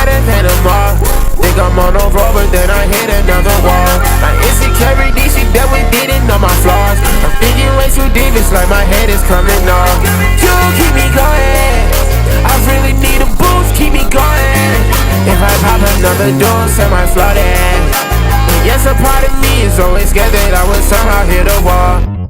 better than them all. Think I'm on a roll, but then I hit another wall. My insecurity, she dealt with didn't know my flaws. I'm thinking way too deep, it's like my head is coming off. You keep me going, I really need a boost, keep me going. If I pop another dose, I might flood it. Yes, a part of me is always scared that I would somehow hit a wall.